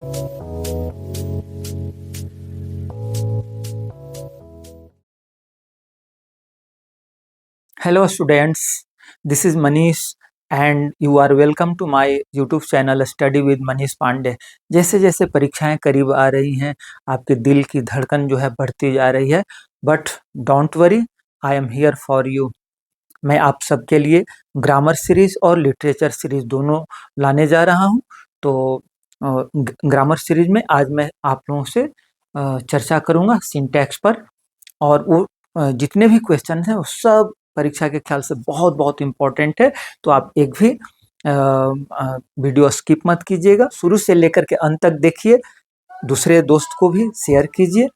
Hello students, this is Manish and you are welcome to my YouTube channel Study with Manish Pandey। जैसे जैसे परीक्षाएं करीब आ रही हैं, आपके दिल की धड़कन जो है बढ़ती जा रही है, but don't worry, I am here for you. मैं आप सबके लिए ग्रामर सीरीज और लिटरेचर सीरीज दोनों लाने जा रहा हूं। तो ग्रामर सीरीज में आज मैं आप लोगों से चर्चा करूंगा सिंटैक्स पर, और वो जितने भी क्वेश्चन हैं वो सब परीक्षा के ख्याल से बहुत बहुत इम्पोर्टेंट है। तो आप एक भी वीडियो स्किप मत कीजिएगा, शुरू से लेकर के अंत तक देखिए, दूसरे दोस्त को भी शेयर कीजिए,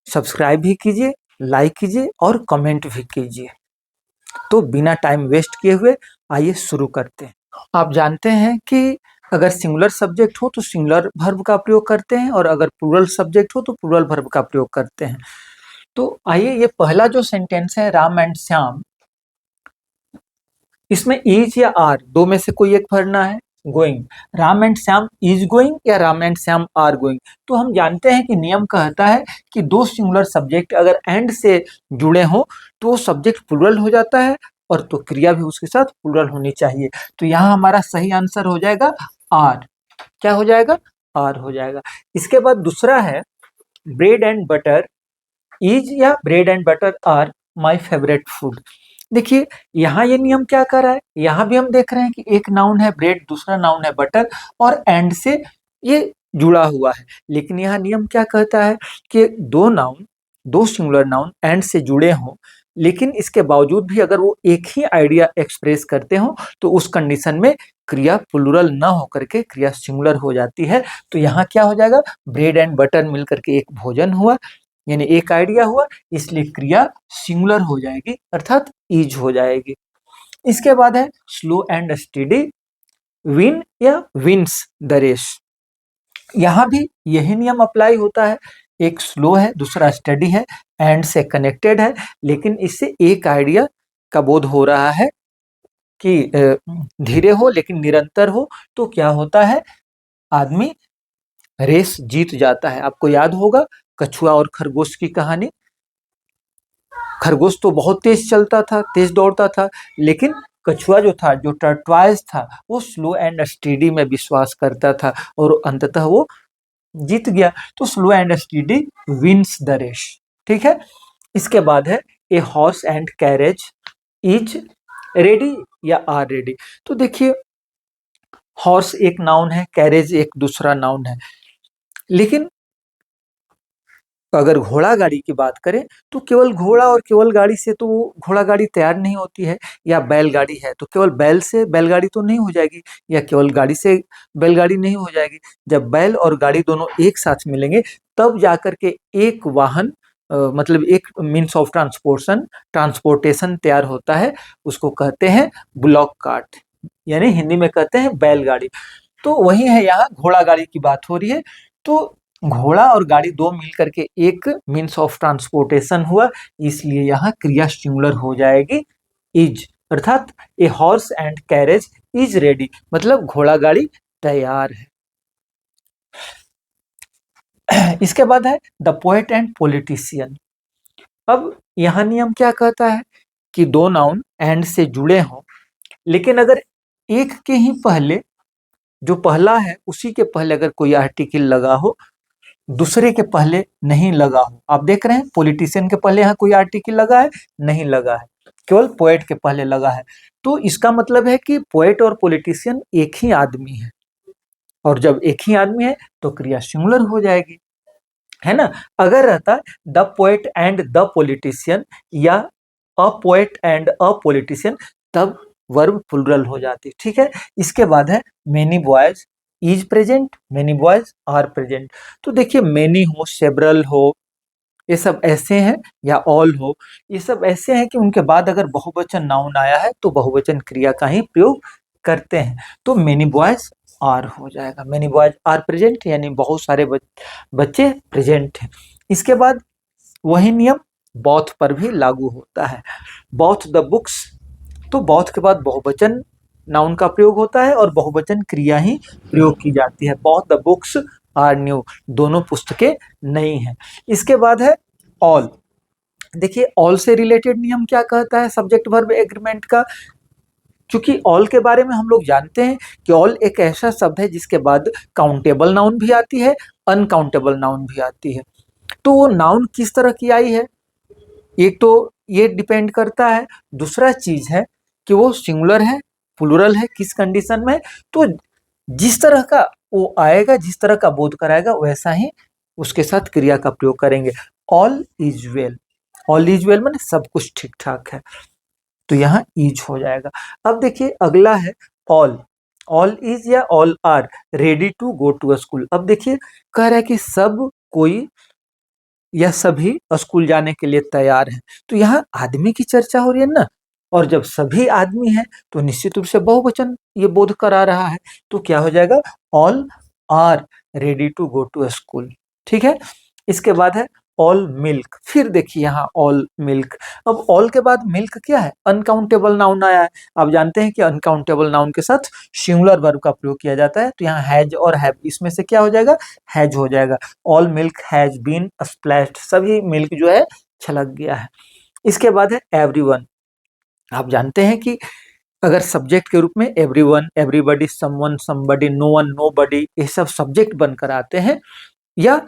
सब्सक्राइब भी कीजिए, लाइक कीजिए और कमेंट भी कीजिए। तो बिना टाइम वेस्ट किए हुए आइए शुरू करते हैं। आप जानते हैं कि अगर सिंगुलर सब्जेक्ट हो तो सिंगुलर वर्ब का प्रयोग करते हैं, और अगर प्लूरल सब्जेक्ट हो तो प्लूरल वर्ब का प्रयोग करते हैं। तो आइए, ये पहला जो सेंटेंस है राम एंड श्याम, इसमें इज या आर दो में से कोई एक भरना है। Going, Ram and Shyam is going या Ram and Shyam are going. तो हम जानते हैं कि नियम कहता है कि दो सिंगुलर सब्जेक्ट अगर एंड से जुड़े हों तो सब्जेक्ट प्लूरल हो जाता है, और तो क्रिया भी उसके साथ प्लूरल होनी चाहिए। तो यहाँ हमारा सही आंसर हो जाएगा आर। क्या हो जाएगा? आर हो जाएगा। इसके बाद दूसरा है ब्रेड एंड बटर इज या bread and butter are my favourite food. देखिए यहाँ ये नियम क्या कर रहा है, यहाँ भी हम देख रहे हैं कि एक नाउन है ब्रेड, दूसरा नाउन है बटर, और एंड से ये जुड़ा हुआ है। लेकिन यहाँ नियम क्या कहता है कि दो सिंगुलर नाउन एंड से जुड़े हों, लेकिन इसके बावजूद भी अगर वो एक ही आइडिया एक्सप्रेस करते हो तो उस कंडीशन में क्रिया प्लूरल न होकर के क्रिया सिंगुलर हो जाती है। तो यहाँ क्या हो जाएगा? ब्रेड एंड बटर मिलकर के एक भोजन हुआ, यानी एक आइडिया हुआ, इसलिए क्रिया सिंगुलर हो जाएगी, अर्थात इज हो जाएगी। इसके बाद है स्लो एंड स्टेडी विन या विंस द रेस। यहाँ भी यही नियम अप्लाई होता है। एक स्लो है, दूसरा स्टडी है, एंड से कनेक्टेड है, लेकिन इससे एक आइडिया का बोध हो रहा है कि धीरे हो लेकिन निरंतर हो, तो क्या होता है? आदमी रेस जीत जाता है। आपको याद होगा कछुआ और खरगोश की कहानी। खरगोश तो बहुत तेज चलता था, तेज दौड़ता था, लेकिन कछुआ जो था, जो टर्टवाइज था, वो स्लो एंड स्टेडी में विश्वास करता था और अंततः वो जीत गया। तो slow and steady wins the race. ठीक है। इसके बाद है a horse and carriage is ready या आर रेडी। तो देखिए हॉर्स एक नाउन है, कैरेज एक दूसरा नाउन है, लेकिन अगर घोड़ा गाड़ी की बात करें तो केवल घोड़ा और केवल गाड़ी से तो घोड़ा गाड़ी तैयार नहीं होती है, या बैलगाड़ी है तो केवल बैल से बैलगाड़ी तो नहीं हो जाएगी, या केवल गाड़ी से बैलगाड़ी नहीं हो जाएगी। जब बैल और गाड़ी दोनों एक साथ मिलेंगे तब जाकर के एक वाहन मतलब एक मीन्स ऑफ ट्रांसपोर्टेशन तैयार होता है। उसको कहते हैं ब्लॉक कार्ट, यानी हिंदी में कहते हैं बैलगाड़ी। तो वही है, यहाँ घोड़ा गाड़ी की बात हो रही है। तो घोड़ा और गाड़ी दो मिलकर के एक मीन्स ऑफ ट्रांसपोर्टेशन हुआ, इसलिए यहाँ क्रिया सिंगुलर हो जाएगी इज, अर्थात a horse and carriage is ready, मतलब घोड़ा गाड़ी तैयार है। इसके बाद है द पोएट एंड पॉलिटिशियन। अब यहाँ नियम क्या कहता है कि दो नाउन एंड से जुड़े हों, लेकिन अगर एक के ही पहले, जो पहला है उसी के पहले अगर कोई आर्टिकल लगा हो, दूसरे के पहले नहीं लगा हो। आप देख रहे हैं पॉलिटिशियन के पहले यहाँ कोई आर्टिकल लगा है? नहीं लगा है, केवल पोएट के पहले लगा है। तो इसका मतलब है कि पोएट और पॉलिटिशियन एक ही आदमी है, और जब एक ही आदमी है तो क्रिया सिंगुलर हो जाएगी, है ना। अगर रहता the poet and the politician या a poet and a politician, तब वर्ब प्लूरल हो जाती। ठीक है। इसके बाद है many boys is present, many boys are present. तो देखिए मेनी हो, सेवरल हो, ये सब ऐसे हैं, या ऑल हो, ये सब ऐसे हैं कि उनके बाद अगर बहुवचन नाउन आया है तो बहुवचन क्रिया का ही प्रयोग करते हैं। तो मेनी बॉयज आर हो जाएगा, मेनी बॉयज आर प्रेजेंट, यानी बहुत सारे बच्चे प्रेजेंट हैं। इसके बाद वही नियम बोथ पर भी लागू होता है। बोथ द बुक्स, तो बोथ के बाद बहुवचन नाउन का प्रयोग होता है और बहुवचन क्रिया ही प्रयोग की जाती है। Both the books are new, दोनों पुस्तकें नई हैं। इसके बाद है ऑल। देखिए ऑल से रिलेटेड नियम क्या कहता है सब्जेक्ट वर्ब एग्रीमेंट का, क्योंकि ऑल के बारे में हम लोग जानते हैं कि ऑल एक ऐसा शब्द है जिसके बाद काउंटेबल नाउन भी आती है, अनकाउंटेबल नाउन भी आती है। तो वो नाउन किस तरह की आई है, एक तो ये डिपेंड करता है, दूसरा चीज है कि वो सिंगुलर है, प्लूरल है, किस कंडीशन में। तो जिस तरह का वो आएगा, जिस तरह का बोध कराएगा, वैसा ही उसके साथ क्रिया का प्रयोग करेंगे। All is well, all is well माने सब कुछ ठीक ठाक है, तो यहाँ इज हो जाएगा। अब देखिए अगला है ऑल। ऑल इज या all are ready to go to school. अब देखिए कह रहा है कि सब कोई या सभी स्कूल जाने के लिए तैयार हैं, तो यहाँ आदमी की चर्चा हो रही है ना, और जब सभी आदमी हैं तो निश्चित रूप से बहुवचन ये बोध करा रहा है, तो क्या हो जाएगा, all are ready to go to school. ठीक है, इसके बाद है ऑल मिल्क। फिर देखिए यहाँ ऑल मिल्क। अब ऑल के बाद मिल्क क्या है, अनकाउंटेबल नाउन आया है। आप जानते हैं कि अनकाउंटेबल नाउन के साथ सिंगुलर वर्ब का प्रयोग किया जाता है, तो यहाँ हैज और हैव, इसमें से क्या हो जाएगा, हैज हो जाएगा। All milk has been splashed, सभी मिल्क जो है छलक गया है। इसके बाद है एवरीवन। आप जानते हैं कि अगर सब्जेक्ट के रूप में everyone, everybody, someone, somebody, no one, nobody, ये सब सब्जेक्ट बनकर आते हैं, या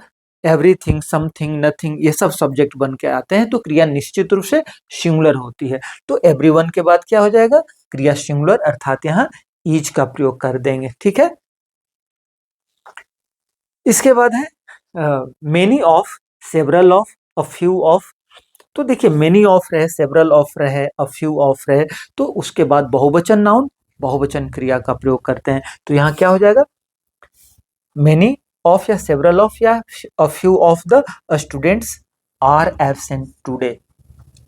एवरीथिंग, समथिंग, नथिंग, ये सब सब्जेक्ट बन के आते हैं, तो क्रिया निश्चित रूप से सिंगुलर होती है। तो एवरीवन के बाद क्या हो जाएगा, क्रिया सिंगुलर, अर्थात यहाँ इज का प्रयोग कर देंगे। ठीक है, इसके बाद है many of, several of, a few of. तो देखिए मेनी ऑफ रहे, सेवरल ऑफ रहे, अ फ्यू ऑफ रहे, तो उसके बाद बहुवचन नाउन, बहुवचन क्रिया का प्रयोग करते हैं। तो यहाँ क्या हो जाएगा, मेनी ऑफ या सेवरल ऑफ या a few of the students are absent today,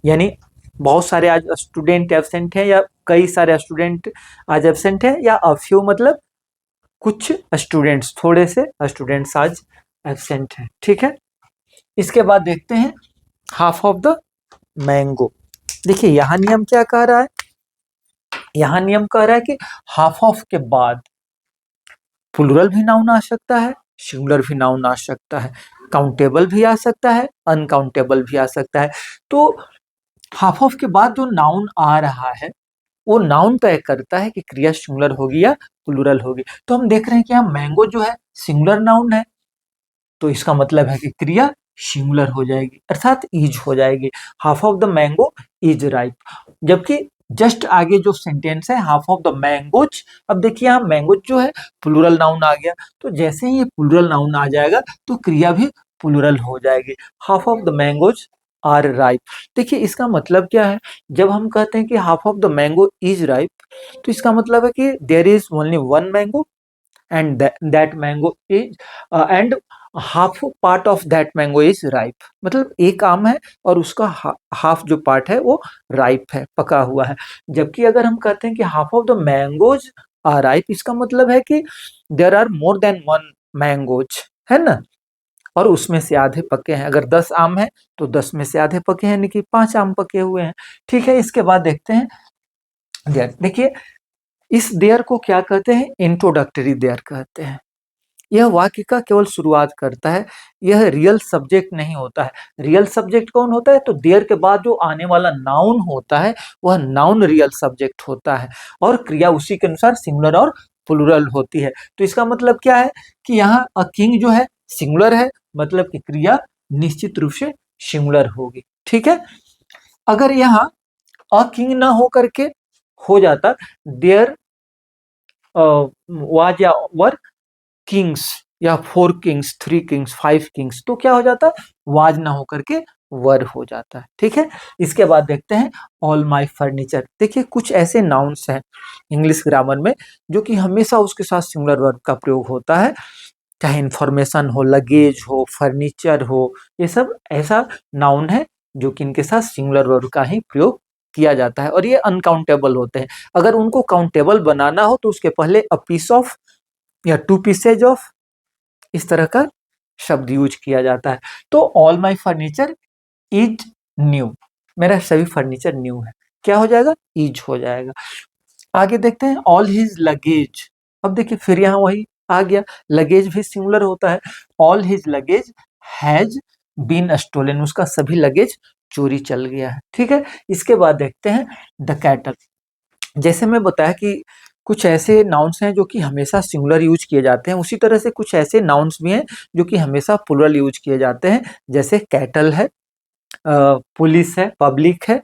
यानी बहुत सारे आज स्टूडेंट एब्सेंट हैं, या कई सारे स्टूडेंट आज एब्सेंट हैं, या अ फ्यू मतलब कुछ स्टूडेंट्स, थोड़े से स्टूडेंट्स आज एब्सेंट हैं। ठीक है, इसके बाद देखते हैं हाफ ऑफ द मैंगो। देखिए यहाँ नियम क्या कह रहा है, यहाँ नियम कह रहा है कि हाफ ऑफ के बाद प्लूरल भी नाउन आ सकता है, सिंगुलर भी नाउन आ सकता है, काउंटेबल भी आ सकता है, अनकाउंटेबल भी आ सकता है। तो हाफ ऑफ के बाद जो नाउन आ रहा है वो नाउन तय करता है कि क्रिया सिंगुलर होगी या प्लूरल होगी। तो हम देख रहे हैं कि यहाँ मैंगो जो है सिंगुलर नाउन है, तो इसका मतलब है कि क्रिया सिंगुलर हो जाएगी, अर्थात इज हो जाएगी। Half of the mango is ripe. जबकि जस्ट आगे जो सेंटेंस है हाफ ऑफ द मैंगोज, अब देखिए यहाँ मैंगोज जो है प्लूरल नाउन आ गया, तो जैसे ही ये प्लूरल नाउन आ जाएगा तो क्रिया भी प्लूरल हो जाएगी। Half of the mangoes are ripe. देखिए इसका मतलब क्या है, जब हम कहते हैं कि half of the mango is ripe, तो इसका मतलब है कि there is only one mango and that mango is and half part of that mango is ripe। मतलब एक आम है और उसका हाफ जो पार्ट है वो राइप है, पका हुआ है। जबकि अगर हम कहते हैं कि half of the mangoes are ripe, इसका मतलब है कि there are more than one mangoes, है ना, और उसमें से आधे पके हैं। अगर 10 आम है तो 10 में से आधे पके हैं, यानी कि 5 आम पके हुए हैं। ठीक है, इसके बाद देखते हैं देयर। देखिए इस देयर को क्या कहते हैं, इंट्रोडक्टरी देयर कहते हैं। यह वाक्य का केवल शुरुआत करता है, यह रियल सब्जेक्ट नहीं होता है। रियल सब्जेक्ट कौन होता है, तो देयर के बाद जो आने वाला नाउन होता है वह नाउन रियल सब्जेक्ट होता है, और क्रिया उसी के अनुसार सिंगुलर और प्लूरल होती है। तो इसका मतलब क्या है कि यहाँ अ किंग जो है सिंगुलर है, मतलब कि क्रिया निश्चित रूप से सिंगुलर होगी। ठीक है, अगर यहाँ अ किंग ना हो करके हो जाता देयर वाज या वर किंग्स, या 4 किंग्स, 3 किंग्स, 5 किंग्स, तो क्या हो जाता, वाज ना होकर के वर हो जाता है। ठीक है, इसके बाद देखते हैं ऑल माई फर्नीचर। देखिए कुछ ऐसे नाउन्स हैं इंग्लिश ग्रामर में जो कि हमेशा उसके साथ सिंगुलर वर्ब का प्रयोग होता है, चाहे इंफॉर्मेशन हो, लगेज हो, फर्नीचर हो, ये सब ऐसा नाउन है जो कि इनके साथ सिंगुलर वर्ब का ही प्रयोग किया जाता है, और ये अनकाउंटेबल होते हैं। अगर उनको काउंटेबल बनाना हो तो उसके पहले अ पीस ऑफ या 2 पीसेज ऑफ, इस तरह का शब्द यूज किया जाता है। तो all my furniture is new, मेरा सभी फर्नीचर न्यू है, क्या हो जाएगा, इज हो जाएगा। आगे देखते हैं ऑल हिज लगेज। अब देखिए फिर यहाँ वही आ गया। लगेज भी सिंगुलर होता है, all his luggage has been stolen, उसका सभी लगेज चोरी चल गया है। ठीक है, इसके बाद देखते हैं द कैटल। जैसे मैं बताया कि कुछ ऐसे नाउन्स हैं जो कि हमेशा सिंगुलर यूज किए जाते हैं, उसी तरह से कुछ ऐसे नाउन्स भी हैं जो कि हमेशा प्लुरल यूज किए जाते हैं। जैसे कैटल है, पुलिस है, पब्लिक है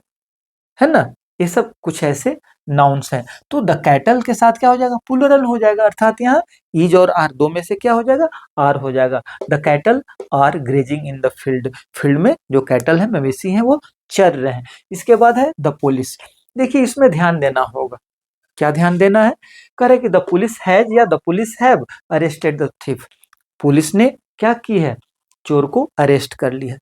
ना, ये सब कुछ ऐसे नाउन्स हैं। तो द कैटल के साथ क्या हो जाएगा, प्लुरल हो जाएगा, अर्थात यहाँ इज और आर दो में से क्या हो जाएगा, आर हो जाएगा। The cattle are grazing in the field, field में जो कैटल है, मवेशी हैं, वो चर रहे हैं। इसके बाद है द पुलिस। देखिए इसमें ध्यान देना होगा, क्या ध्यान देना है, कह रहे कि द पुलिस हैज या the police have arrested the thief, police ने क्या की है, चोर को अरेस्ट कर लिया।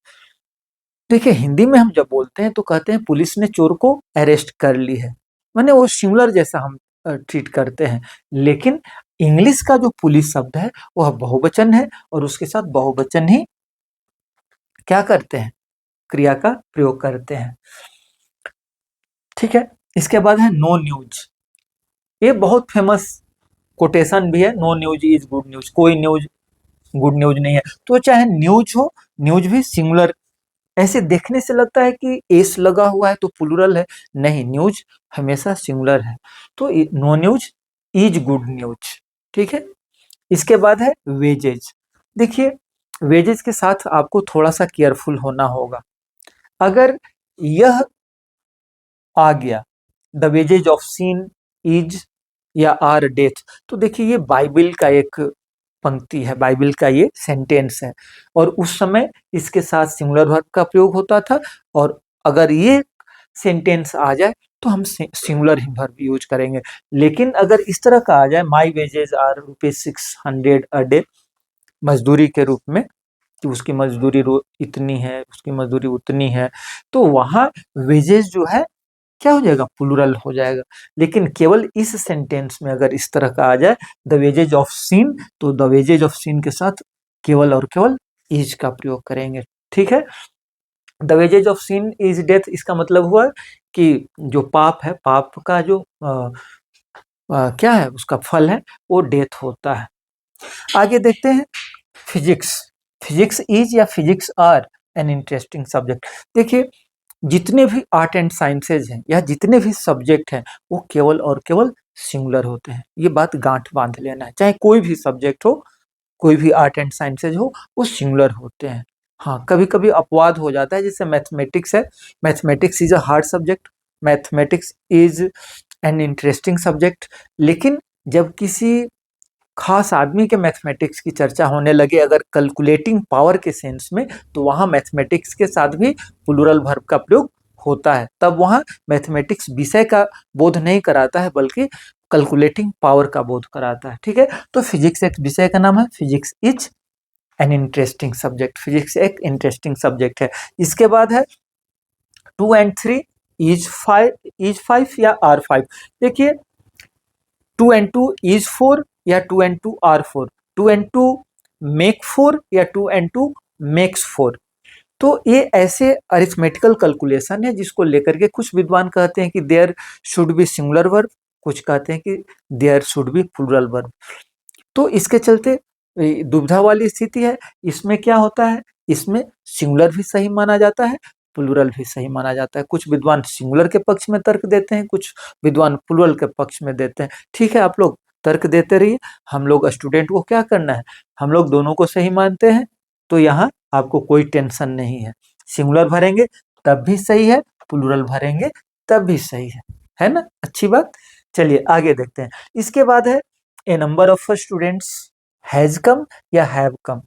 देखिए हिंदी में हम जब बोलते हैं तो कहते हैं पुलिस ने चोर को अरेस्ट कर ली है, माने वो सिंगुलर जैसा हम ट्रीट करते हैं। लेकिन इंग्लिश का जो पुलिस शब्द है वह बहुवचन है, और उसके साथ बहुवचन ही क्या करते हैं, क्रिया का प्रयोग करते हैं। ठीक है, इसके बाद है नो न्यूज। ये बहुत फेमस कोटेशन भी है, no news is good news, कोई न्यूज गुड न्यूज नहीं है। तो चाहे न्यूज हो, न्यूज भी सिंगुलर, ऐसे देखने से लगता है कि एस लगा हुआ है तो प्लुरल है, नहीं, न्यूज हमेशा सिंगुलर है। तो no news is good news. ठीक है, इसके बाद है वेजेज। देखिए वेजेज के साथ आपको थोड़ा सा केयरफुल होना होगा। अगर यह आ गया, the wages of sin is या आर डेथ, तो देखिए ये बाइबल का एक पंक्ति है, बाइबल का ये सेंटेंस है, और उस समय इसके साथ सिंगुलर वर्ब का प्रयोग होता था। और अगर ये सेंटेंस आ जाए तो हम सिंगुलर ही वर्ब यूज करेंगे। लेकिन अगर इस तरह का आ जाए, माई वेजेज आर ₹600 अ डे, मजदूरी के रूप में, कि उसकी मजदूरी इतनी है, उसकी मजदूरी उतनी है, तो वहां वेजेज जो है क्या हो जाएगा, प्लुरल हो जाएगा। लेकिन केवल इस सेंटेंस में अगर इस तरह का आ जाए, द वेजेज ऑफ सिन, तो द वेजेज ऑफ सिन के साथ केवल और केवल इज का प्रयोग करेंगे। ठीक है, the wages of sin is death, इसका मतलब हुआ कि जो पाप है, पाप का जो क्या है, उसका फल है, वो डेथ होता है। आगे देखते हैं फिजिक्स। फिजिक्स इज या physics are an interesting subject. देखिए जितने भी आर्ट एंड साइंसेज हैं या जितने भी सब्जेक्ट हैं वो केवल और केवल सिंगुलर होते हैं, ये बात गांठ बांध लेना है। चाहे कोई भी सब्जेक्ट हो, कोई भी आर्ट एंड साइंसेज हो, वो सिंगुलर होते हैं। हाँ, कभी कभी अपवाद हो जाता है, जैसे मैथमेटिक्स है, mathematics is a hard subject, mathematics is an interesting subject. लेकिन जब किसी खास आदमी के मैथमेटिक्स की चर्चा होने लगे, अगर कैलकुलेटिंग पावर के सेंस में, तो वहां मैथमेटिक्स के साथ भी प्लुरल वर्ब का प्रयोग होता है। तब वहां मैथमेटिक्स विषय का बोध नहीं कराता है, बल्कि कैलकुलेटिंग पावर का बोध कराता है। ठीक है, तो फिजिक्स एक विषय का नाम है, physics is an interesting subject, physics एक इंटरेस्टिंग सब्जेक्ट है। इसके बाद है 2 and 3 इज 5 या R5। देखिए 2 and 2 is 4 या 2 and 2 are 4, 2 and 2 make 4 या 2 and 2 makes 4। तो ये ऐसे अरिथमेटिकल कैलकुलेशन है जिसको लेकर के कुछ विद्वान कहते हैं कि there should be singular verb, कुछ कहते हैं कि there should be plural verb. तो इसके चलते दुविधा वाली स्थिति है। इसमें क्या होता है, इसमें सिंगुलर भी सही माना जाता है, प्लुरल भी सही माना जाता है। कुछ विद्वान सिंगुलर के पक्ष में तर्क देते हैं, कुछ विद्वान प्लुरल के पक्ष में देते हैं। ठीक है, आप लोग तर्क देते रहिए, हम लोग स्टूडेंट को क्या करना है, हम लोग दोनों को सही मानते हैं, तो यहाँ आपको कोई टेंशन नहीं है। सिंगुलर भरेंगे तब भी सही है, प्लुरल भरेंगे तब भी सही है ना, अच्छी बात। चलिए आगे देखते हैं। इसके बाद है a number of students has come या हैव कम।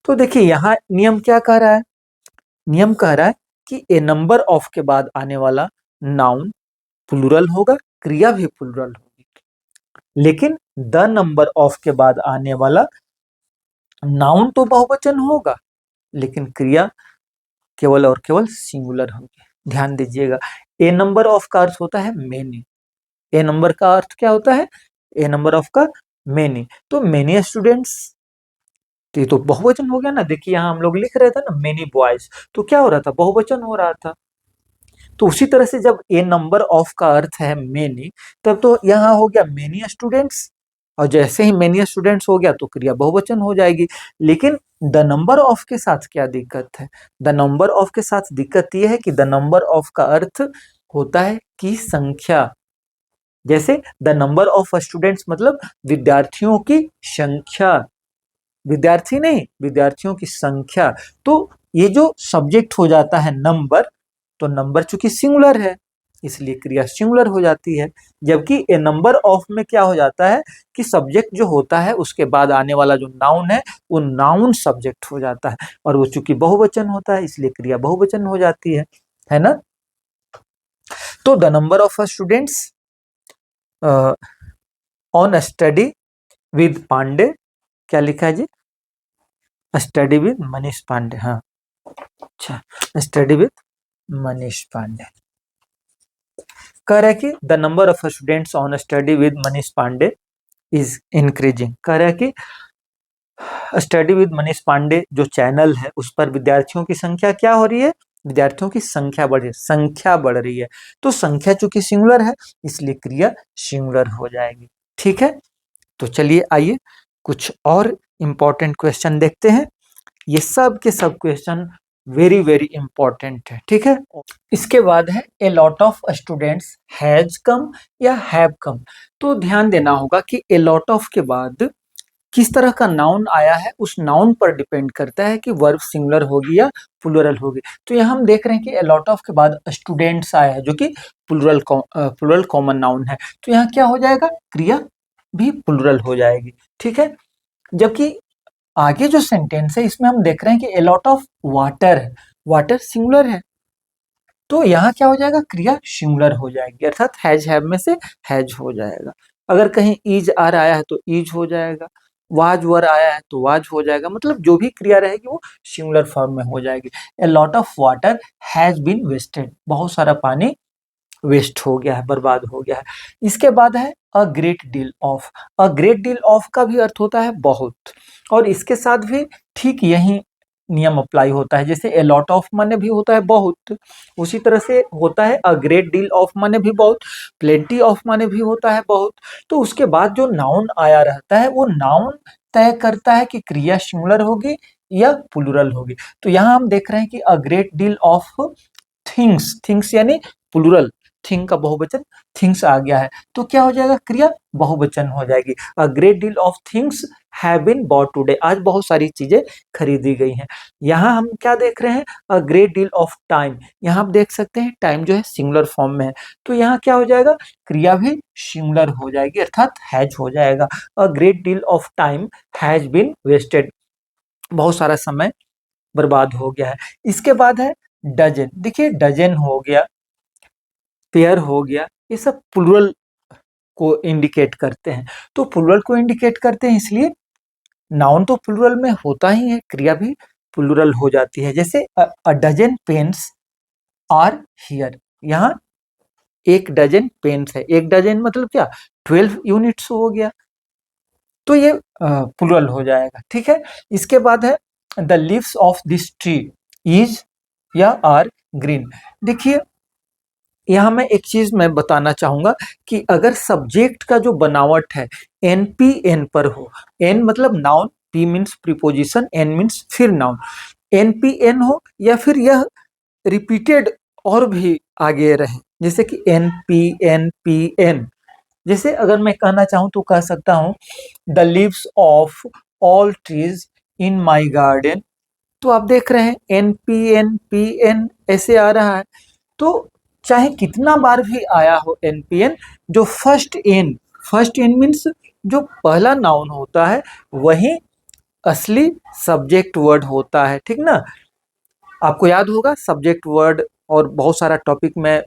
तो देखिए यहाँ नियम क्या कह रहा है, नियम कह रहा है कि ए नंबर ऑफ के बाद आने वाला नाउन प्लुरल होगा, क्रिया भी प्लुरल होगी। लेकिन द नंबर ऑफ के बाद आने वाला नाउन तो बहुवचन होगा, लेकिन क्रिया केवल और केवल सिंगुलर होगी। ध्यान दीजिएगा, ए नंबर ऑफ का अर्थ होता है मेनी, ए नंबर का अर्थ क्या होता है, ए नंबर ऑफ का मेनी। तो मेनी स्टूडेंट्स, तो ये तो बहुवचन हो गया ना। देखिए यहाँ हम लोग लिख रहे थे ना मेनी बॉयज, तो क्या हो रहा था, बहुवचन हो रहा था। तो उसी तरह से जब ए नंबर ऑफ का अर्थ है मेनी, तब तो यहाँ हो गया मेनी स्टूडेंट्स, और जैसे ही मेनी स्टूडेंट्स हो गया तो क्रिया बहुवचन हो जाएगी। लेकिन द नंबर ऑफ के साथ क्या दिक्कत है? द नंबर ऑफ के साथ दिक्कत यह है कि द नंबर ऑफ का अर्थ होता है कि संख्या। जैसे द नंबर ऑफ स्टूडेंट्स मतलब विद्यार्थियों की संख्या, विद्यार्थी नहीं, विद्यार्थियों की संख्या। तो ये जो सब्जेक्ट हो जाता है नंबर, तो नंबर चूंकि सिंगुलर है इसलिए क्रिया सिंगुलर हो जाती है। जबकि ए नंबर ऑफ में क्या हो जाता है कि सब्जेक्ट जो होता है उसके बाद आने वाला जो नाउन है वो नाउन सब्जेक्ट हो जाता है, और वो चूंकि बहुवचन होता है इसलिए क्रिया बहुवचन हो जाती है ना। तो the number of students on study with Pandey, क्या लिखा है जी? स्टडी विद मनीष पांडे, हाँ अच्छा, स्टडी विद मनीष पांडे। कह रहा है कि the number of students on study with Manish Pandey is increasing. कह रहा है कि स्टडी विद मनीष पांडे जो चैनल है उस पर विद्यार्थियों की संख्या क्या हो रही है? विद्यार्थियों की संख्या बढ़ रही है, संख्या बढ़ रही है। तो संख्या चूंकि सिंगुलर है इसलिए क्रिया सिंगुलर हो जाएगी। ठीक है, तो चलिए आइए कुछ और इंपॉर्टेंट क्वेश्चन देखते हैं। ये सब के सब क्वेश्चन वेरी वेरी इंपॉर्टेंट है। ठीक है, इसके बाद है ए lot of students has come या हैव कम। तो ध्यान देना होगा कि ए लॉट ऑफ के बाद किस तरह का नाउन आया है उस नाउन पर डिपेंड करता है कि वर्ब सिंगुलर होगी या प्लूरल होगी। तो यहाँ हम देख रहे हैं कि ए लॉट ऑफ के बाद स्टूडेंट्स आया है जो कि प्लूरल कॉमन नाउन है, तो यहाँ क्या हो जाएगा? क्रिया भी प्लूरल हो जाएगी। ठीक है, जबकि आगे जो सेंटेंस है इसमें हम देख रहे हैं कि ए लॉट ऑफ वाटर है, वाटर सिंगुलर है, तो यहाँ क्या हो जाएगा? क्रिया सिंगुलर हो जाएगी, अर्थात हैज हैव में से हैज हो जाएगा। अगर कहीं इज आर आया है तो इज हो जाएगा, वाज वर आया है तो वाज हो जाएगा, मतलब जो भी क्रिया रहेगी वो सिंगुलर फॉर्म में हो जाएगी। A lot of water has been wasted, बहुत सारा पानी वेस्ट हो गया है, बर्बाद हो गया है। इसके बाद है अ great deal of. A great deal of का भी अर्थ होता है बहुत, और इसके साथ भी ठीक यही नियम अप्लाई होता है। जैसे ए लॉट ऑफ माने भी होता है बहुत, उसी तरह से होता है अ ग्रेट डील ऑफ माने भी बहुत, प्लेंटी ऑफ माने भी होता है बहुत। तो उसके बाद जो नाउन आया रहता है वो नाउन तय करता है कि क्रिया सिंगुलर होगी या प्लूरल होगी। तो यहाँ हम देख रहे हैं कि अ great deal of things, things यानी प्लूरल, थिंग का बहुवचन थिंग्स आ गया है, तो क्या हो जाएगा? क्रिया बहुवचन हो जाएगी। A great deal of things have been bought today, आज बहुत सारी चीजें खरीदी गई हैं। यहाँ हम क्या देख रहे हैं? अ ग्रेट डील ऑफ टाइम, यहाँ आप देख सकते हैं टाइम जो है सिंगुलर फॉर्म में है, तो यहाँ क्या हो जाएगा? क्रिया भी सिंगुलर हो जाएगी, अर्थात हैज हो जाएगा। A great deal of time has been wasted, बहुत सारा समय बर्बाद हो गया है। इसके बाद है डजन। देखिए डजन हो गया, पेयर हो गया, ये सब प्लूरल को इंडिकेट करते हैं। तो प्लूरल को इंडिकेट करते हैं इसलिए नाउन तो प्लूरल में होता ही है, क्रिया भी प्लूरल हो जाती है। जैसे a dozen pens are here, यहाँ एक डजन पेन्स है, एक डजन मतलब क्या? 12 यूनिट्स हो गया, तो ये प्लूरल हो जाएगा। ठीक है, इसके बाद है the leaves of this tree is या आर ग्रीन। देखिए यहाँ मैं एक चीज मैं बताना चाहूंगा कि अगर सब्जेक्ट का जो बनावट है एन पी एन पर हो, एन मतलब noun, P means preposition, N means फिर नाउन, एन पी एन हो या फिर यह रिपीटेड और भी आगे रहे, जैसे कि एन पी एन। जैसे अगर मैं कहना चाहूँ तो कह सकता हूँ the leaves of all trees in my garden. तो आप देख रहे हैं एन पी एन ऐसे आ रहा है। तो चाहे कितना बार भी आया हो एनपीएन, जो फर्स्ट एन मीन्स जो पहला नाउन होता है वही असली सब्जेक्ट वर्ड होता है। ठीक ना, आपको याद होगा सब्जेक्ट वर्ड और बहुत सारा टॉपिक मैं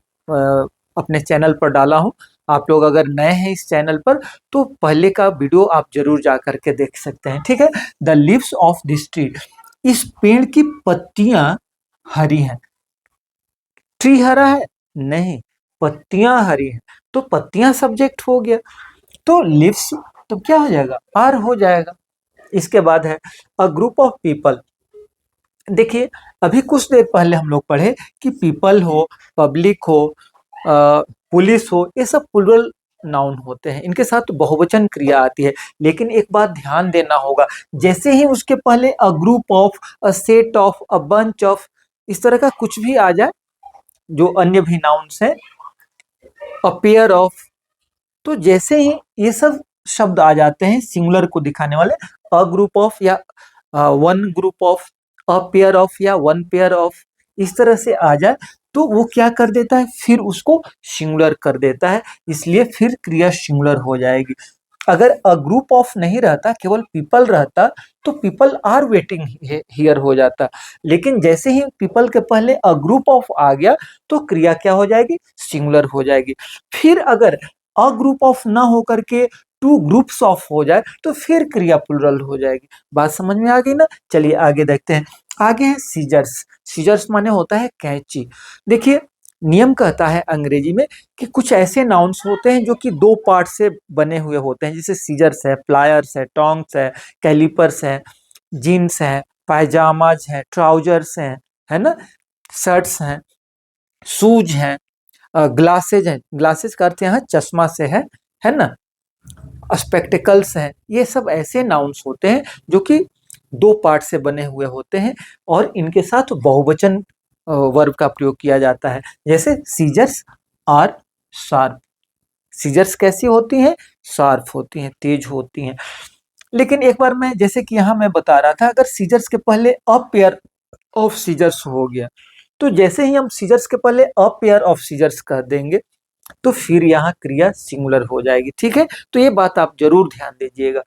अपने चैनल पर डाला हूँ। आप लोग अगर नए हैं इस चैनल पर तो पहले का वीडियो आप जरूर जा करके देख सकते हैं। ठीक है, the leaves of this tree, इस पेड़ की पत्तियां हरी हैं। ट्री हरा है? नहीं, पत्तियां हरी हैं, तो पत्तियां सब्जेक्ट हो गया, तो लिव्स तो क्या हो जाएगा? आर हो जाएगा। इसके बाद है अ ग्रुप ऑफ पीपल। देखिए अभी कुछ देर पहले हम लोग पढ़े कि पीपल हो, पब्लिक हो, पुलिस हो, ये सब प्लूरल नाउन होते हैं, इनके साथ बहुवचन क्रिया आती है। लेकिन एक बात ध्यान देना होगा, जैसे ही उसके पहले a group of, a set of, a bunch of, इस तरह का कुछ भी आ जाए, जो अन्य भी नाउन्स हैं, अ पेयर ऑफ, तो जैसे ही ये सब शब्द आ जाते हैं सिंगुलर को दिखाने वाले, अ ग्रुप ऑफ या one group of, a pair of या वन पेयर ऑफ, इस तरह से आ जाए तो वो क्या कर देता है, फिर उसको सिंगुलर कर देता है, इसलिए फिर क्रिया सिंगुलर हो जाएगी। अगर अ ग्रुप ऑफ नहीं रहता, केवल पीपल रहता, तो पीपल आर वेटिंग हियर हो जाता। लेकिन जैसे ही पीपल के पहले अ ग्रुप ऑफ आ गया तो क्रिया क्या हो जाएगी, सिंगुलर हो जाएगी। फिर अगर अ ग्रुप ऑफ ना होकर के टू ग्रुप्स ऑफ हो जाए तो फिर क्रिया प्लुरल हो जाएगी। बात समझ में आ गई ना? चलिए आगे देखते हैं। आगे है सीजर्स। सीजर्स माने होता है कैंची। देखिए, नियम कहता है अंग्रेजी में कि कुछ ऐसे नाउन्स होते हैं जो कि दो पार्ट से बने हुए होते हैं, जैसे सीजर्स है, प्लायर्स है, टोंग्स है, कैलिपर्स है, जीन्स है, पायजामाज है, ट्राउजर्स हैं, है ना, शर्ट्स हैं, शूज हैं, ग्लासेज हैं, ग्लासेज का अर्थ यहाँ चश्मा से है ना, स्पेक्टिकल्स हैं, ये सब ऐसे नाउन्स होते हैं जो कि दो पार्ट से बने हुए होते हैं और इनके साथ बहुवचन वर्ब का प्रयोग किया जाता है। जैसे सीजर्स आर शार्प। सीजर्स कैसी होती हैं, शार्प होती हैं, तेज होती हैं। लेकिन एक बार मैं, जैसे कि यहाँ मैं बता रहा था, अगर सीजर्स के पहले अ पेयर ऑफ सीजर्स हो गया, तो जैसे ही हम सीजर्स के पहले अ पेयर ऑफ सीजर्स कह देंगे तो फिर यहाँ क्रिया सिंगुलर हो जाएगी। ठीक है, तो ये बात आप जरूर ध्यान दीजिएगा।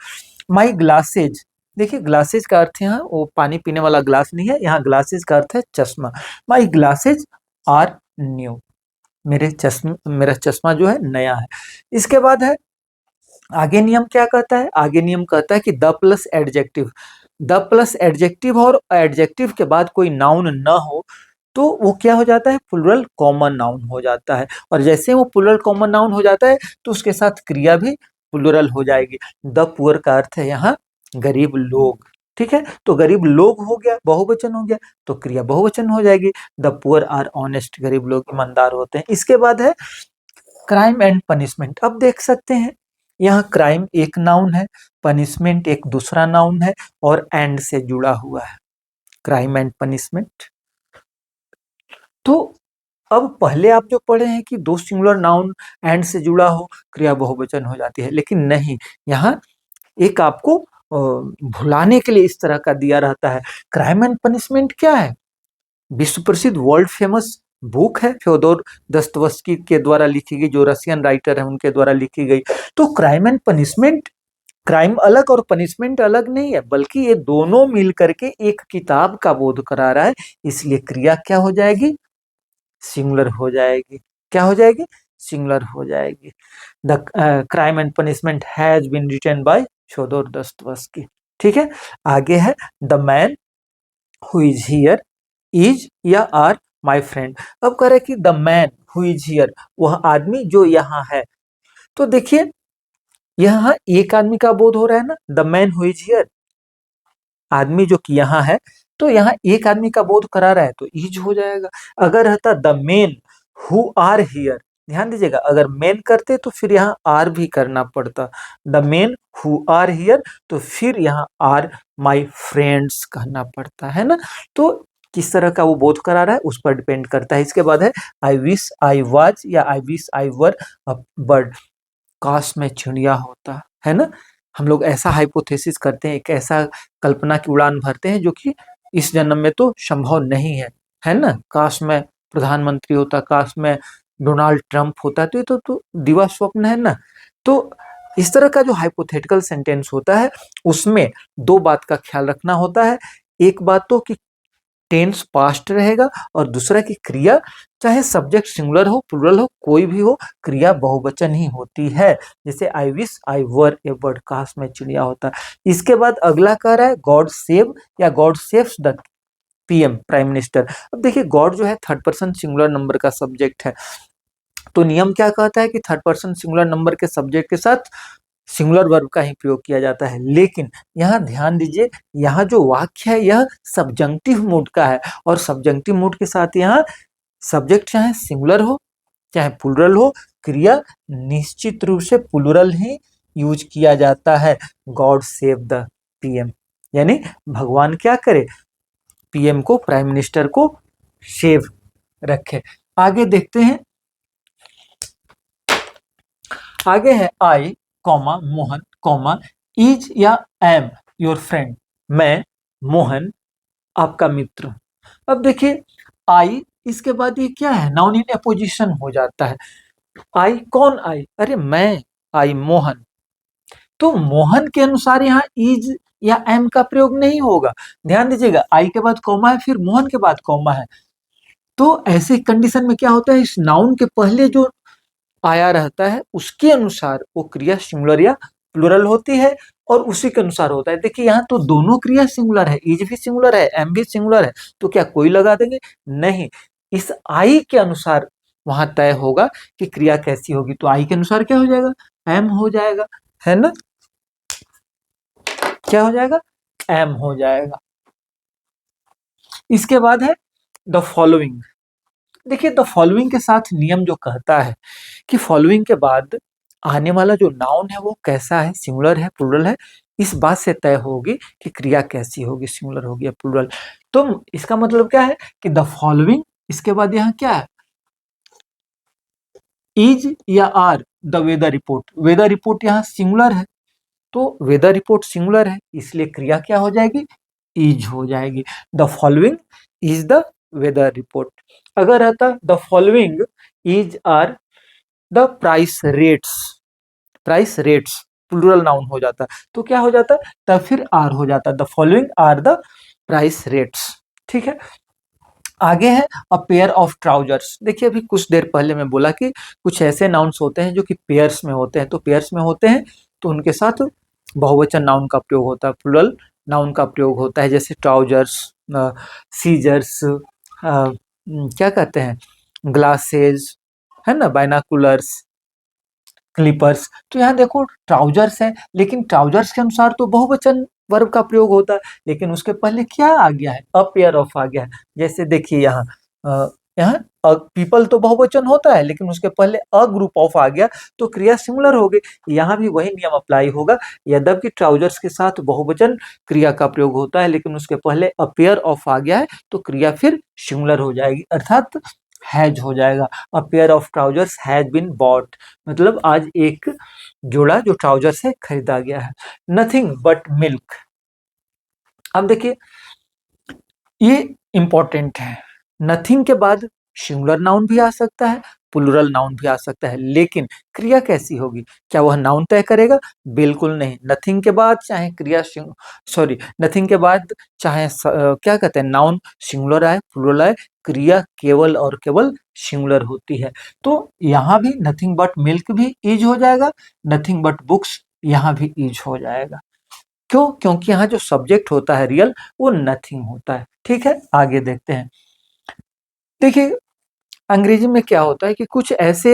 माई ग्लासेज, देखिए ग्लासेज का अर्थ यहाँ वो पानी पीने वाला ग्लास नहीं है, यहाँ ग्लासेज का अर्थ है चश्मा। माई ग्लासेज आर न्यू, मेरा चश्मा जो है नया है। इसके बाद है आगे नियम क्या कहता है, आगे नियम कहता है कि the plus adjective, the plus adjective और एडजेक्टिव के बाद कोई नाउन न हो तो वो क्या हो जाता है, प्लुरल कॉमन नाउन हो जाता है। और जैसे वो प्लुरल कॉमन नाउन हो जाता है तो उसके साथ क्रिया भी प्लुरल हो जाएगी। द पुअर का अर्थ है यहाँ गरीब लोग। ठीक है, तो गरीब लोग हो गया, बहुवचन हो गया, तो क्रिया बहुवचन हो जाएगी। द पुअर आर ऑनेस्ट, गरीब लोग ईमानदार होते हैं। इसके बाद है क्राइम एंड पनिशमेंट। अब देख सकते हैं यहाँ क्राइम एक नाउन है, पनिशमेंट एक दूसरा नाउन है और एंड से जुड़ा हुआ है, क्राइम एंड पनिशमेंट। तो अब पहले आप जो पढ़े हैं कि दो सिंगुलर नाउन एंड से जुड़ा हो क्रिया बहुवचन हो जाती है, लेकिन नहीं, यहाँ एक आपको भुलाने के लिए इस तरह का दिया रहता है। क्राइम एंड पनिशमेंट क्या है, विश्व प्रसिद्ध वर्ल्ड फेमस बुक है, फ्योदोर दस्तवस्की के द्वारा लिखी गई, जो रशियन राइटर है उनके द्वारा लिखी गई। तो क्राइम एंड पनिशमेंट, क्राइम अलग और पनिशमेंट अलग नहीं है, बल्कि ये दोनों मिल करके एक किताब का बोध करा रहा है, इसलिए क्रिया क्या हो जाएगी, सिंगुलर हो जाएगी। क्या हो जाएगी, सिंगुलर हो जाएगी। The crime and punishment has been written by Fyodor Dostoevsky. ठीक है, आगे है the man who is here is या आर माय फ्रेंड। अब कह रहे कि the man who is here, वह आदमी जो यहाँ है। तो देखिए यहाँ एक आदमी का बोध हो रहा है ना, the man who is here, आदमी जो कि यहाँ है, तो यहाँ एक आदमी का बोध करा रहा है तो इज हो जाएगा। अगर रहता the men who are here, ध्यान दीजिएगा, अगर मेन करते तो फिर यहाँ आर भी करना पड़ता, the men who are here, तो फिर यहाँ आर माई फ्रेंड्स कहना पड़ता है ना। तो किस तरह का वो बोध करा रहा है उस पर डिपेंड करता है। इसके बाद है आई विश आई वाज या I wish I were a bird, काश में चिड़िया होता, है ना। हम लोग ऐसा हाइपोथेसिस करते हैं, एक ऐसा कल्पना की उड़ान भरते हैं जो कि इस जन्म में तो संभव नहीं है ना। काश में प्रधानमंत्री होता, काश में डोनाल्ड ट्रंप होता, तो ये तो दिवा स्वप्न है ना। तो इस तरह का जो हाइपोथेटिकल सेंटेंस होता है उसमें दो बात का ख्याल रखना होता है। एक बात तो कि टेंस पास्ट रहेगा और दूसरा की क्रिया चाहे सब्जेक्ट सिंगुलर हो प्लुरल हो कोई भी हो, क्रिया बहुवचन ही होती है। जैसे I wish I were A bird, काश में चिड़िया होता। इसके बाद अगला कह रहा है गॉड सेव या God saves the PM, prime minister. अब देखिए गॉड जो है थर्ड पर्सन सिंगुलर नंबर का सब्जेक्ट है, तो नियम क्या कहता है कि थर्ड पर्सन सिंगुलर नंबर के सब्जेक्ट के साथ सिंगुलर वर्ब का ही प्रयोग किया जाता है। लेकिन यहाँ ध्यान दीजिए, यहाँ जो वाक्य है यह सब्जंक्टिव मूड का है और सब्जंक्टिव मूड के साथ यहाँ सब्जेक्ट चाहे सिंगुलर हो चाहे प्लुरल हो, क्रिया निश्चित रूप से प्लूरल ही यूज किया जाता है। गॉड सेव द पीएम, यानी भगवान क्या करे, पीएम को, प्राइम मिनिस्टर को सेव रखे। आगे देखते हैं, आगे है आई कॉमा मोहन कॉमा इज या एम योर फ्रेंड, मैं मोहन आपका मित्र हूं। अब देखिए आई, इसके बाद ये क्या है, नाउन इन अपोजिशन हो जाता है। आई, कौन आई, अरे मैं, आई मोहन, तो मोहन के अनुसार यहाँ इज या एम का प्रयोग नहीं होगा। ध्यान दीजिएगा, आई के बाद कॉमा है, फिर मोहन के बाद कॉमा है, तो ऐसे कंडीशन में क्या होता है, इस नाउन के पहले जो आया रहता है उसके अनुसार वो क्रिया सिंगुलर या प्लूरल होती है और उसी के अनुसार होता है। देखिए यहाँ तो दोनों क्रिया सिंगुलर है, इज भी सिंगुलर है, एम भी सिंगुलर है, तो क्या कोई लगा देंगे, नहीं, इस आई के अनुसार वहां तय होगा कि क्रिया कैसी होगी। तो आई के अनुसार क्या हो जाएगा, एम हो जाएगा, है ना, क्या हो जाएगा, एम हो जाएगा। इसके बाद है द फॉलोइंग। देखिए द फॉलोइंग के साथ नियम जो कहता है कि फॉलोइंग के बाद आने वाला जो नाउन है वो कैसा है, सिंगुलर है प्लूरल है, इस बात से तय होगी कि क्रिया कैसी होगी, सिंगुलर होगी या प्लूरल। तो इसका मतलब क्या है कि द फॉलोइंग, इसके बाद यहाँ क्या है, इज या are the weather report, weather report यहाँ सिंगुलर है, तो वेदर रिपोर्ट सिंगुलर है, इसलिए क्रिया क्या हो जाएगी, इज हो जाएगी। The following is the weather report. अगर रहता the following is are the price rates, price rates plural noun हो जाता, तो क्या हो जाता, तब फिर आर हो जाता, the following are the price rates. ठीक है, आगे है अ पेयर ऑफ ट्राउजर्स। देखिए अभी कुछ देर पहले मैं बोला कि कुछ ऐसे नाउन्स होते हैं जो कि पेयर्स में होते हैं, तो पेयर्स में होते हैं तो उनके साथ बहुवचन नाउन का प्रयोग होता है, प्लूरल नाउन का प्रयोग होता है, जैसे ट्राउजर्स, सीजर्स, क्या कहते हैं, ग्लासेस, है ना, बाइनाकुलर्स, क्लिपर्स। तो यहाँ देखो ट्राउजर्स है, लेकिन ट्राउजर्स के अनुसार तो बहुवचन वर्ब का प्रयोग होता है, लेकिन उसके पहले क्या आ गया है, अ पेयर ऑफ आ गया है। जैसे देखिए यहाँ यहाँ पीपल तो बहुवचन होता है, लेकिन उसके पहले अ ग्रुप ऑफ आ गया तो क्रिया सिमिलर हो गई। यहाँ भी वही नियम अप्लाई होगा, यद्यपि ट्राउजर्स के साथ बहुवचन क्रिया का प्रयोग होता है, लेकिन उसके पहले अ पेयर ऑफ आ गया है तो क्रिया फिर सिमिलर हो जाएगी, अर्थात हैज हो जाएगा। A pair of trousers has been bought, मतलब आज एक जोड़ा जो ट्राउजर्स है खरीदा गया है। Nothing but milk. अब देखिए ये इंपॉर्टेंट है, नथिंग के बाद सिंगुलर नाउन भी आ सकता है, प्लूरल नाउन भी आ सकता है, लेकिन क्रिया कैसी होगी, क्या वह नाउन तय करेगा, बिल्कुल नहीं। नथिंग के बाद चाहे क्रिया सॉरी नथिंग के बाद चाहे क्या कहते हैं, नाउन सिंगुलर आए प्लूरल आए, क्रिया केवल और केवल सिंगुलर होती है। तो यहाँ भी नथिंग बट मिल्क भी इज हो जाएगा, नथिंग बट बुक्स यहाँ भी इज हो जाएगा। क्यों, क्योंकि यहाँ जो सब्जेक्ट होता है रियल वो नथिंग होता है। ठीक है, आगे देखते हैं। देखिए अंग्रेजी में क्या होता है कि कुछ ऐसे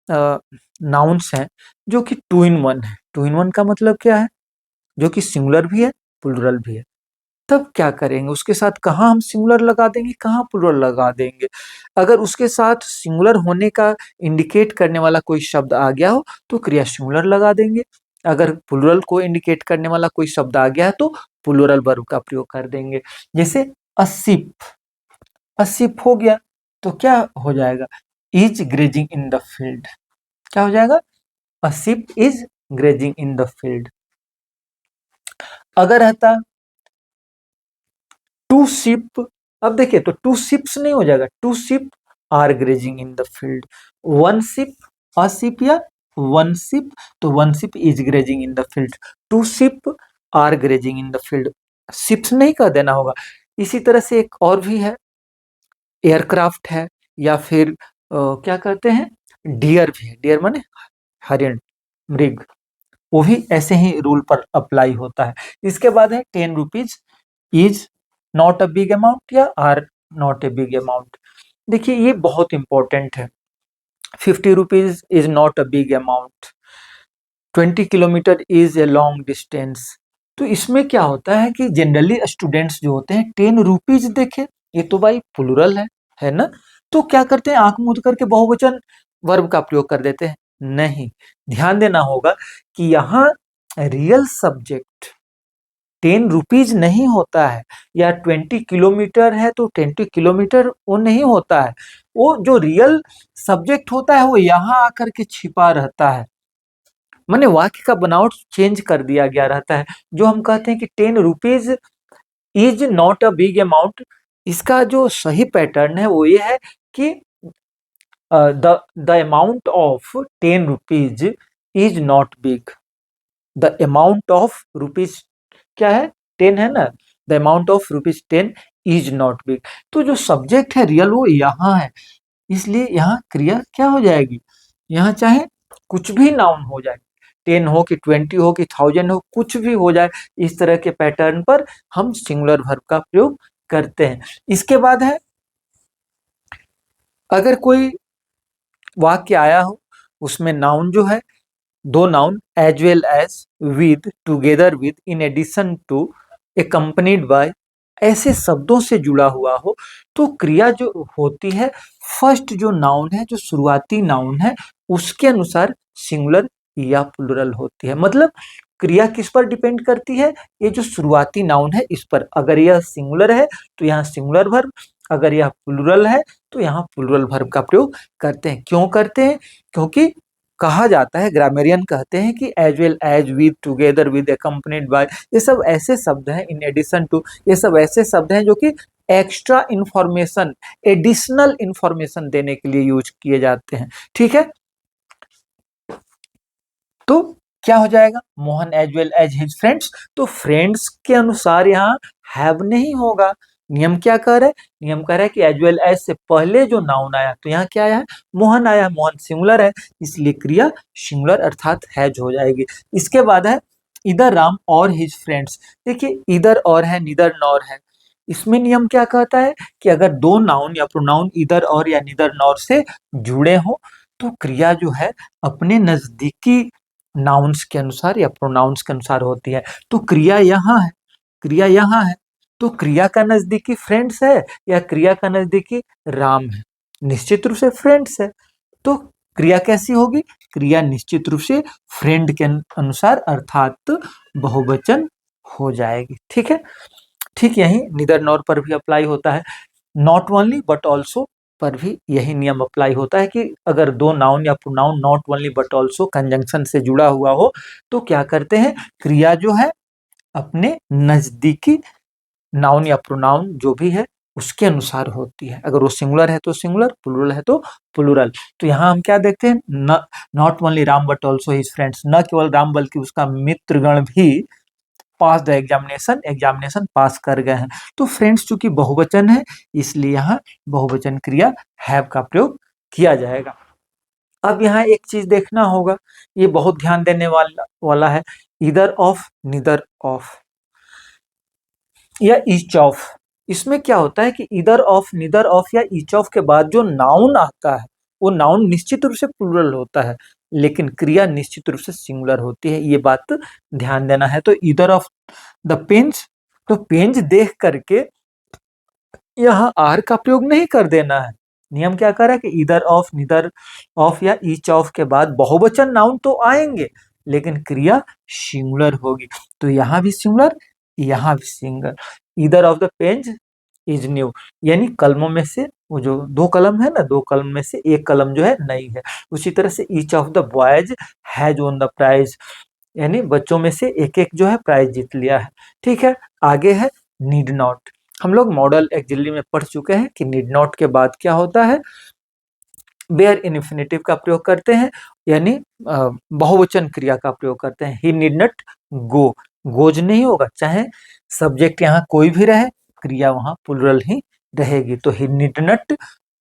नाउन्स हैं जो कि टू इन वन है। टू इन वन का मतलब क्या है, जो कि सिंगुलर भी है प्लूरल भी है। तब क्या करेंगे, उसके साथ कहाँ हम सिंगुलर लगा देंगे, कहाँ प्लूरल लगा देंगे। अगर उसके साथ सिंगुलर होने का इंडिकेट करने वाला कोई शब्द आ गया हो तो क्रिया सिंगुलर लगा देंगे, अगर प्लूरल को इंडिकेट करने वाला कोई शब्द आ गया है तो प्लूरल वर्ब का प्रयोग कर देंगे। जैसे असिप, असिप हो गया तो क्या हो जाएगा, is grazing in the field, क्या हो जाएगा, a sheep is grazing in the field. अगर रहता टू शिप, अब देखिए तो टू शिप्स नहीं हो जाएगा, two sheep are grazing in the field. One sheep, a sheep या वन शिप, तो one sheep is grazing in the field, two sheep are grazing in the field, sheeps नहीं कह देना होगा। इसी तरह से एक और भी है, एयरक्राफ्ट है, या फिर क्या कहते हैं, डियर भी है, डियर माने हरिण, मृग, वो भी ऐसे ही रूल पर अप्लाई होता है। इसके बाद है 10 rupees is not a big amount या are not a big amount. देखिए ये बहुत इंपॉर्टेंट है। 50 rupees is not a big amount, 20 kilometre is a long distance. तो इसमें क्या होता है कि जनरली स्टूडेंट्स जो होते हैं 10 रुपीज देखे, ये तो भाई प्लूरल है ना, तो क्या करते हैं आंख मूंद करके बहुवचन वर्ब का प्रयोग कर देते हैं? नहीं, ध्यान देना होगा कि यहाँ रियल सब्जेक्ट 10 रुपीज नहीं होता है, या 20 किलोमीटर है तो 20 किलोमीटर वो नहीं होता है। वो जो रियल सब्जेक्ट होता है वो यहाँ आकर के छिपा रहता है, माने वाक्य का बनावट चेंज कर दिया गया रहता है। जो हम कहते हैं कि 10 rupees is not a big amount, इसका जो सही पैटर्न है वो ये है कि the amount of 10 rupees is not big. The amount of rupees क्या है? 10 है ना, the amount of rupees 10 is not big. तो जो सब्जेक्ट है रियल वो यहाँ है, इसलिए यहाँ क्रिया क्या हो जाएगी? यहाँ चाहे कुछ भी नाउन हो जाए, 10 हो कि 20 हो कि 1000 हो, कुछ भी हो जाए, इस तरह के पैटर्न पर हम सिंगुलर वर्ब का प्रयोग करते हैं। इसके बाद है, अगर कोई वाक्य आया हो उसमें नाउन जो है, दो noun as well as, with, together with, in addition to, accompanied by, ऐसे शब्दों से जुड़ा हुआ हो, तो क्रिया जो होती है, फर्स्ट जो नाउन है, जो शुरुआती नाउन है, उसके अनुसार सिंगुलर या प्लुरल होती है। मतलब क्रिया किस पर डिपेंड करती है? ये जो शुरुआती नाउन है इस पर। अगर यह सिंगुलर है तो यहाँ सिंगुलर वर्ब, अगर यह प्लुरल है तो यहाँ प्लुरल वर्ब का प्रयोग करते हैं। क्यों करते हैं? क्योंकि कहा जाता है, ग्रामेरियन कहते हैं कि as well as, with, together with, accompanied by, ये सब ऐसे शब्द हैं, इन एडिशन टू, ये सब ऐसे शब्द हैं जो कि एक्स्ट्रा इंफॉर्मेशन, एडिशनल इंफॉर्मेशन देने के लिए यूज किए जाते हैं। ठीक है, तो क्या हो जाएगा? Mohan as well as his friends, तो फ्रेंड्स के अनुसार यहाँ हैव नहीं होगा। नियम क्या कह रहा है? नियम कह रहा है कि एज वेल एज से पहले जो नाउन आया, तो यहाँ क्या आया है? मोहन आया। मोहन सिंगुलर है, इसलिए क्रिया सिंगुलर अर्थात हैज हो जाएगी। इसके बाद है इधर राम और हिज फ्रेंड्स। देखिए, इधर और है, निदर नॉर है। इसमें नियम क्या कहता है कि अगर दो नाउन या प्रोनाउन इधर और या निदर नॉर से जुड़े हो, तो क्रिया जो है अपने नजदीकी नाउन्स के अनुसार या प्रोनाउंस के अनुसार होती है। तो क्रिया यहाँ है, क्रिया यहाँ है, तो क्रिया का नजदीकी फ्रेंड्स है या क्रिया का नजदीकी राम है? निश्चित रूप से फ्रेंड्स है। तो क्रिया कैसी होगी? क्रिया निश्चित रूप से फ्रेंड के अनुसार अर्थात बहुवचन हो जाएगी। ठीक है, ठीक यही निदर नॉर पर भी अप्लाई होता है। नॉट ओनली बट ऑल्सो पर भी यही नियम अप्लाई होता है कि अगर दो नाउन या pronoun not only but also conjunction से जुड़ा हुआ हो, तो क्या करते हैं? क्रिया जो है अपने नजदीकी नाउन या प्रोनाउन जो भी है उसके अनुसार होती है। अगर वो सिंगुलर है तो सिंगुलर, प्लुरल है तो प्लुरल। तो यहाँ हम क्या देखते हैं? Not only Ram but also his friends, न केवल राम बल्कि उसका मित्रगण भी पास द एग्जामिनेशन, एग्जामिनेशन पास कर गए हैं। तो फ्रेंड्स चूंकि बहुवचन है, इसलिए यहाँ बहुवचन क्रिया हैव का प्रयोग किया जाएगा। अब यहाँ एक चीज देखना होगा, ये बहुत ध्यान देने वाला है, इधर ऑफ, निदर ऑफ या ईच ऑफ। इसमें क्या होता है कि इधर ऑफ, निदर ऑफ या ईच ऑफ के बाद जो नाउन आता है, वो नाउन निश्चित रूप से प्लुरल होता है, लेकिन क्रिया निश्चित रूप से सिंगुलर होती है। ये बात ध्यान देना है। तो इधर ऑफ द पेंज, तो पेंज देख करके यहाँ आर का प्रयोग नहीं कर देना है। नियम क्या कर रहा है कि इधर ऑफ, निदर ऑफ या ईच ऑफ के बाद बहुवचन नाउन तो आएंगे, लेकिन क्रिया सिंगुलर होगी। तो यहाँ भी सिंगुलर, यहाँ भी सिंगुलर। इधर ऑफ द पेंज इज न्यू, यानी कलमों में से, वो जो दो कलम है ना, दो कलम में से एक कलम जो है नई है। उसी तरह से each of the boys has won the prize, यानी बच्चों में से एक एक जो है प्राइज जीत लिया है। ठीक है, आगे है नीड नॉट। हम लोग मॉडल एक्सिलरी में पढ़ चुके हैं कि नीड नॉट के बाद क्या होता है? बेयर इन्फिनेटिव का प्रयोग करते हैं, यानी बहुवचन क्रिया का प्रयोग करते हैं। ही नीड नॉट गो, गोज नहीं होगा, चाहे सब्जेक्ट यहाँ कोई भी रहे, क्रिया वहां प्लुरल ही रहेगी। तो ही नीड नॉट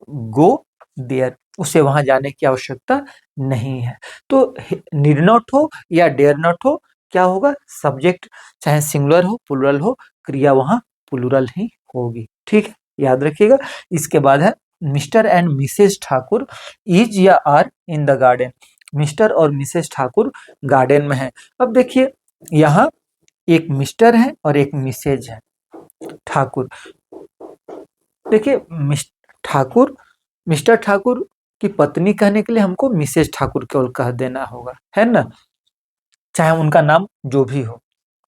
गो देयर, उसे वहां जाने की आवश्यकता नहीं है। तो नीड नॉट हो या डेयर नॉट हो, क्या होगा? सब्जेक्ट चाहे सिंगुलर हो, प्लुरल हो, क्रिया वहां प्लुरल ही होगी। ठीक है, याद रखिएगा। इसके बाद है Mr and Mrs Thakur is या are in the garden. Mr और मिसेज ठाकुर गार्डन में है। अब देखिए, यहाँ एक मिस्टर है और एक मिसेज है ठाकुर। देखिए ठाकुर, मिस्टर ठाकुर कि पत्नी कहने के लिए हमको मिसेज ठाकुर केवल कह देना होगा, है ना, चाहे उनका नाम जो भी हो।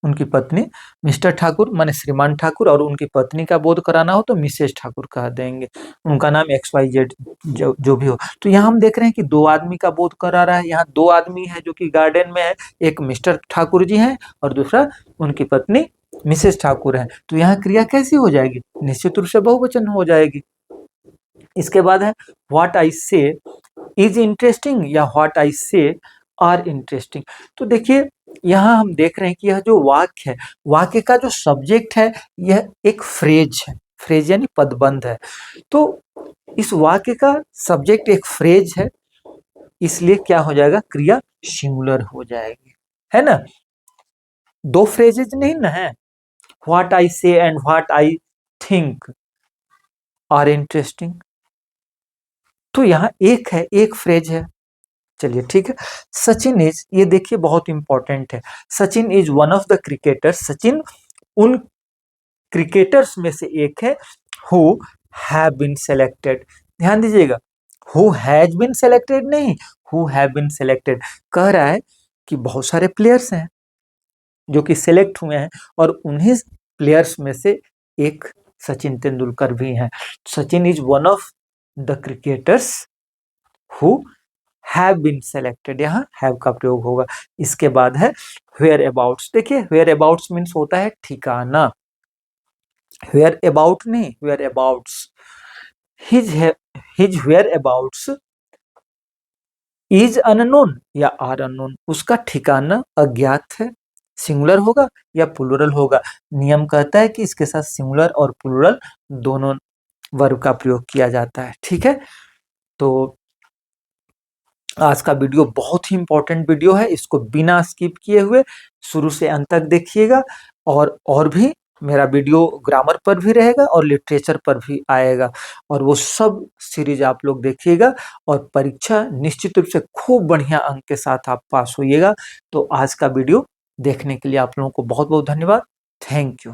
उनकी पत्नी मिस्टर ठाकुर माने श्रीमान ठाकुर, और उनकी पत्नी का बोध कराना हो तो मिसेज ठाकुर कह देंगे, उनका नाम XYZ जो भी हो। तो यहाँ हम देख रहे हैं कि दो आदमी का बोध करा रहा है। यहाँ दो आदमी है जो कि गार्डन में है, एक मिस्टर ठाकुर जी हैं और दूसरा उनकी पत्नी मिसेज ठाकुर है। तो यहाँ क्रिया कैसी हो जाएगी, निश्चित रूप से बहुवचन हो जाएगी। इसके बाद है व्हाट आई से इज इंटरेस्टिंग या व्हाट आई से आर इंटरेस्टिंग। तो देखिए यहाँ हम देख रहे हैं कि यह जो वाक्य है, वाक्य का जो सब्जेक्ट है यह एक फ्रेज है, फ्रेज यानी पदबंध है। तो इस वाक्य का सब्जेक्ट एक फ्रेज है, इसलिए क्या हो जाएगा, क्रिया सिंगुलर हो जाएगी, है ना। दो फ्रेजेज नहीं ना है, what I say and what I think are interesting. तो यहाँ एक है, एक फ्रेज है। चलिए ठीक है। सचिन इज, ये देखिए बहुत इंपॉर्टेंट है, Sachin is one of the cricketers, Sachin उन क्रिकेटर्स में से एक है हु हैव बीन सेलेक्टेड। ध्यान दीजिएगा, हु हैज बीन सेलेक्टेड नहीं, हु हैव बीन सेलेक्टेड। कह रहा है कि बहुत सारे प्लेयर्स हैं जो कि सिलेक्ट हुए हैं, और उन्हीं प्लेयर्स में से एक सचिन तेंदुलकर भी हैं। Sachin is one of the cricketers who have been selected, यहाँ हैव का प्रयोग होगा। इसके बाद है वेयर अबाउट्स। देखिए वेयर अबाउट्स मीन्स होता है ठिकाना, वेयर अबाउट नहीं, whereabouts. His whereabouts is unknown या आर अननोन, उसका ठिकाना अज्ञात है। सिंगुलर होगा या प्लूरल होगा, नियम कहता है कि इसके साथ सिंगुलर और प्लूरल दोनों वर्ब का प्रयोग किया जाता है। ठीक है, तो आज का वीडियो बहुत ही इंपॉर्टेंट वीडियो है, इसको बिना स्किप किए हुए शुरू से अंत तक देखिएगा। और भी मेरा वीडियो ग्रामर पर भी रहेगा और लिटरेचर पर भी आएगा, और वो सब सीरीज आप लोग देखिएगा, और परीक्षा निश्चित रूप से खूब बढ़िया अंक के साथ आप पास होइएगा। तो आज का वीडियो देखने के लिए आप लोगों को बहुत बहुत धन्यवाद। Thank you.